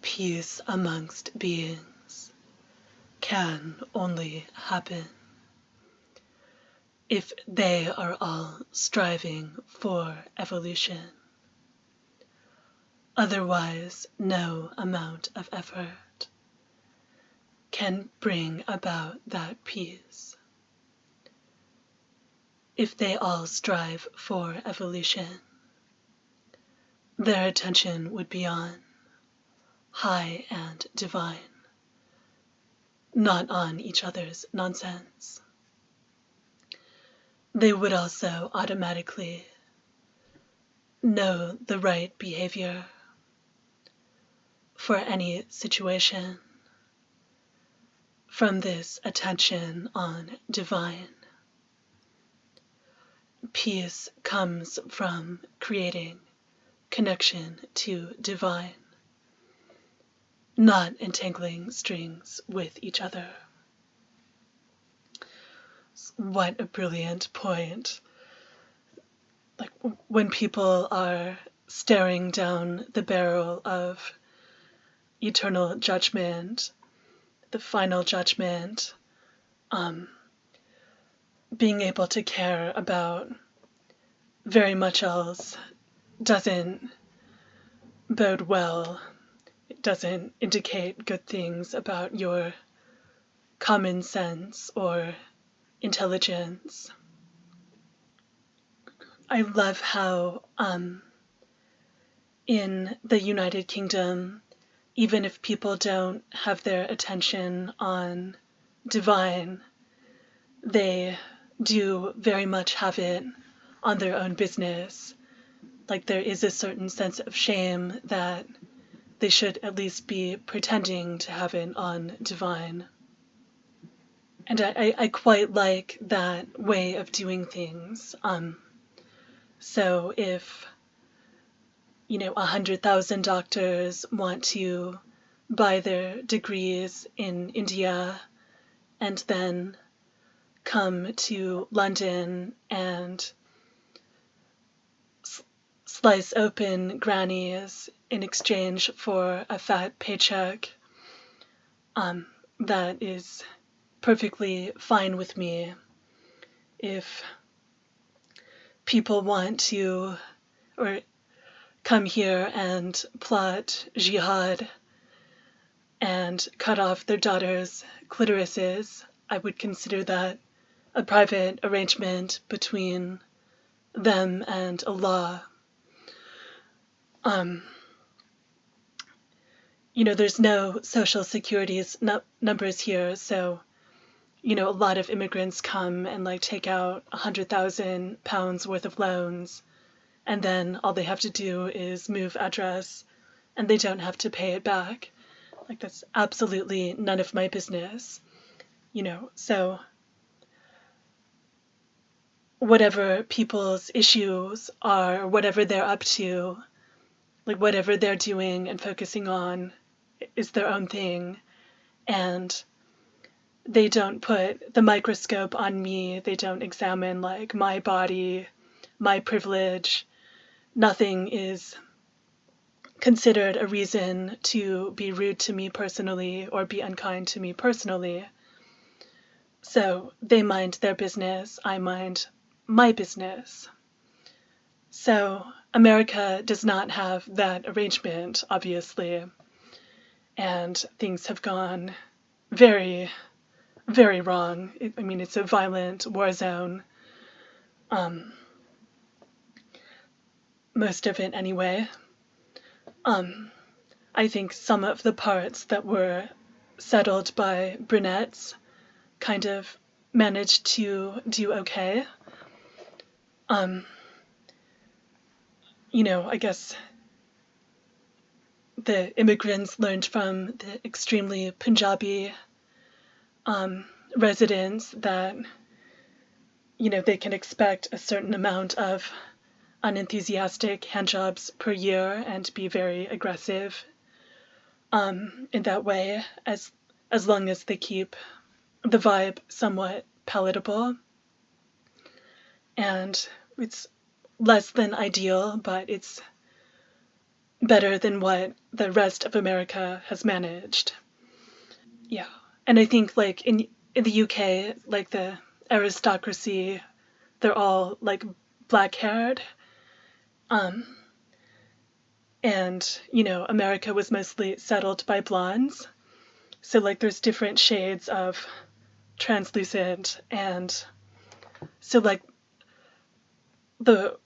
Peace amongst beings can only happen if they are all striving for evolution. Otherwise, no amount of effort can bring about that peace. If they all strive for evolution, their attention would be on high and divine, not on each other's nonsense. They would also automatically know the right behavior for any situation from this attention on divine. Peace comes from creating connection to divine, not entangling strings with each other. What a brilliant point. Like when people are staring down the barrel of eternal judgment, the final judgment, being able to care about very much else doesn't bode well. It doesn't indicate good things about your common sense or intelligence. I love how in the United Kingdom, even if people don't have their attention on divine, they do very much have it on their own business. Like there is a certain sense of shame that they should at least be pretending to have it on divine. And I quite like that way of doing things. So if 100,000 doctors want to buy their degrees in India and then come to London and slice open grannies in exchange for a fat paycheck, that is perfectly fine with me. If people want to or come here and plot jihad and cut off their daughters' clitorises, I would consider that a private arrangement between them and Allah. There's no social security numbers here, so a lot of immigrants come and take out 100,000 pounds worth of loans, and then all they have to do is move address, and they don't have to pay it back. That's absolutely none of my business, so whatever people's issues are, whatever they're up to, whatever they're doing and focusing on is their own thing, and they don't put the microscope on me, they don't examine my body, my privilege. Nothing is considered a reason to be rude to me personally or be unkind to me personally. So they mind their business, I mind my business. So America does not have that arrangement, obviously, and things have gone very, very wrong. It's a violent war zone. Most of it anyway. I think some of the parts that were settled by brunettes kind of managed to do okay. I guess the immigrants learned from the extremely Punjabi residents that, they can expect a certain amount of unenthusiastic handjobs per year and be very aggressive in that way, as long as they keep the vibe somewhat palatable. And it's less than ideal, but it's better than what the rest of America has managed. Yeah. And I think like in the UK, like the aristocracy, they're all like black haired. Um, and America was mostly settled by blondes. So like there's different shades of translucent, and so like the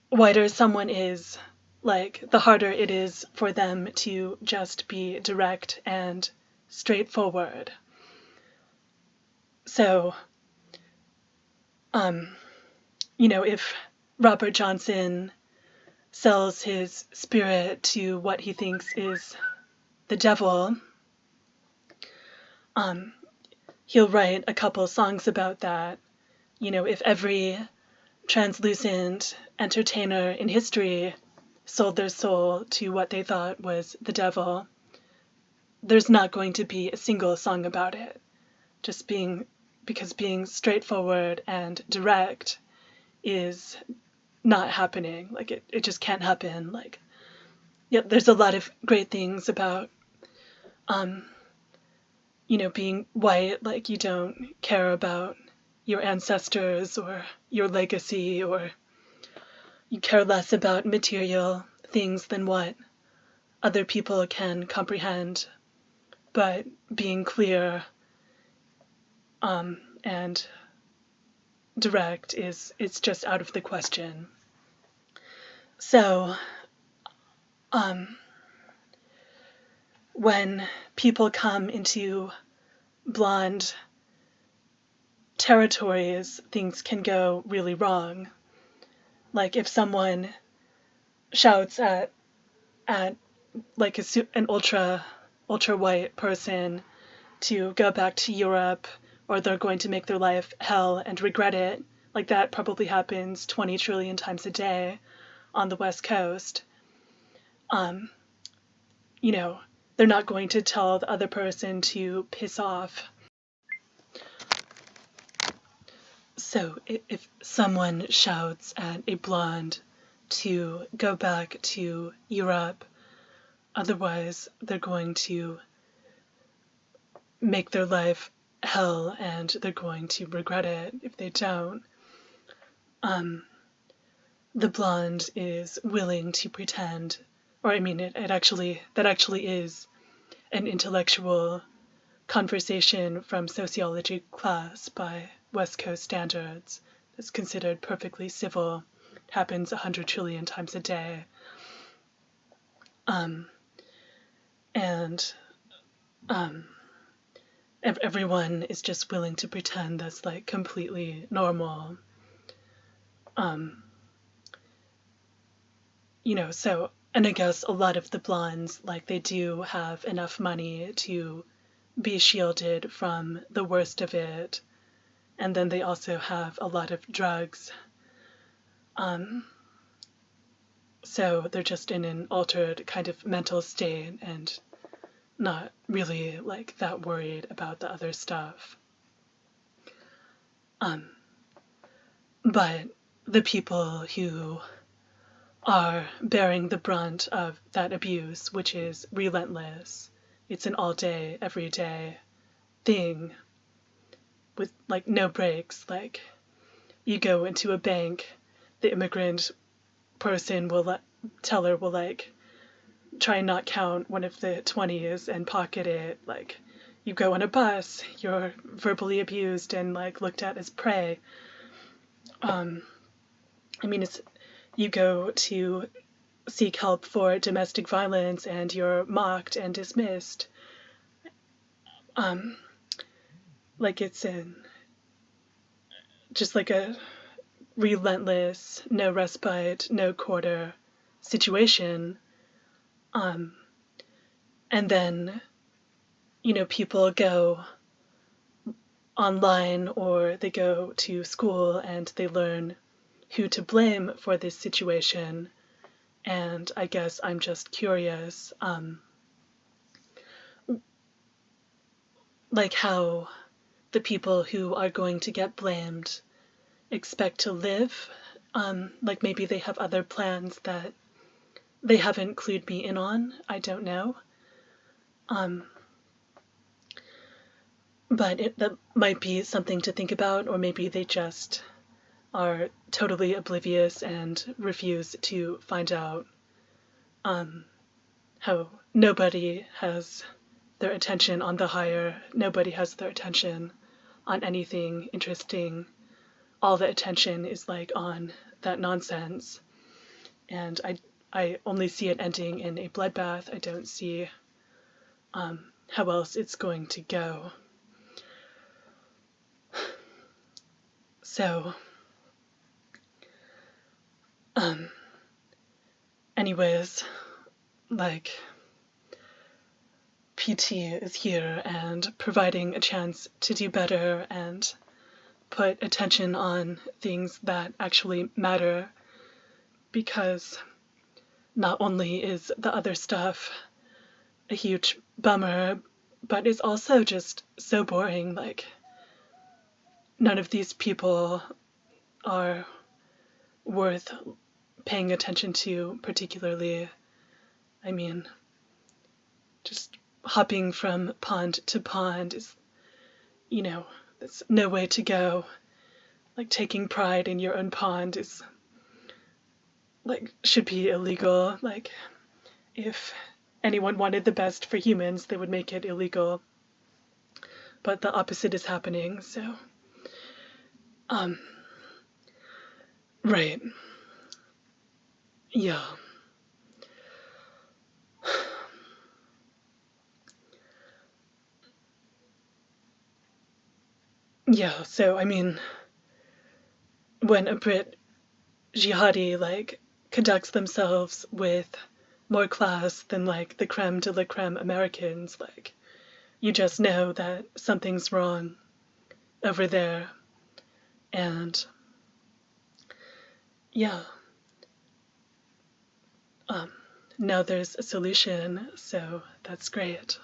whiter someone is, like the harder it is for them to just be direct and straightforward. So if Robert Johnson sells his spirit to what he thinks is the devil, he'll write a couple songs about that. If every translucent entertainer in history sold their soul to what they thought was the devil, there's not going to be a single song about it. Because being straightforward and direct is not happening. Like it just can't happen. Like, yeah, there's a lot of great things about being white. Like you don't care about your ancestors or your legacy, or you care less about material things than what other people can comprehend. But being clear and direct it's just out of the question. So when people come into blonde territories, things can go really wrong. Like if someone shouts at like an ultra white person to go back to Europe, or they're going to make their life hell and regret it, like that probably happens 20 trillion times a day on the West Coast. They're not going to tell the other person to piss off. So if someone shouts at a blonde to go back to Europe, otherwise they're going to make their life hell and they're going to regret it if they don't. The blonde is willing to pretend, or I mean, that actually is an intellectual conversation from sociology class by West Coast standards. That's considered perfectly civil. It happens 100 trillion times a day. Everyone is just willing to pretend that's like completely normal. So, and I guess a lot of the blondes, like they do have enough money to be shielded from the worst of it. And then they also have a lot of drugs. So they're just in an altered kind of mental state and not really like that worried about the other stuff. But the people who are bearing the brunt of that abuse, which is relentless, it's an all day, every day thing with like no breaks. Like you go into a bank, the immigrant person teller will like try and not count one of the 20s and pocket it. Like you go on a bus, you're verbally abused and like looked at as prey. You go to seek help for domestic violence and you're mocked and dismissed. Like it's just like a relentless, no respite, no quarter situation. And then, people go online or they go to school and they learn who to blame for this situation. And I guess I'm just curious, like how the people who are going to get blamed expect to live. Like maybe they have other plans that they haven't clued me in on. I don't know. Um, but that might be something to think about, or maybe they just are totally oblivious and refuse to find out how nobody has their attention on the higher, nobody has their attention on anything interesting. All the attention is like on that nonsense. And I only see it ending in a bloodbath. I don't see how else it's going to go. So, anyways, like, PT is here and providing a chance to do better and put attention on things that actually matter, because not only is the other stuff a huge bummer, but it's also just so boring. Like, none of these people are worth paying attention to particularly. I mean, just hopping from pond to pond is, it's no way to go. Like, taking pride in your own pond is, like, should be illegal. Like, if anyone wanted the best for humans, they would make it illegal. But the opposite is happening, so. Right. Yeah. Yeah, so, I mean, when a Brit jihadi, like, conducts themselves with more class than, like, the creme de la creme Americans, like, you just know that something's wrong over there. And, yeah. Now there's a solution, so that's great.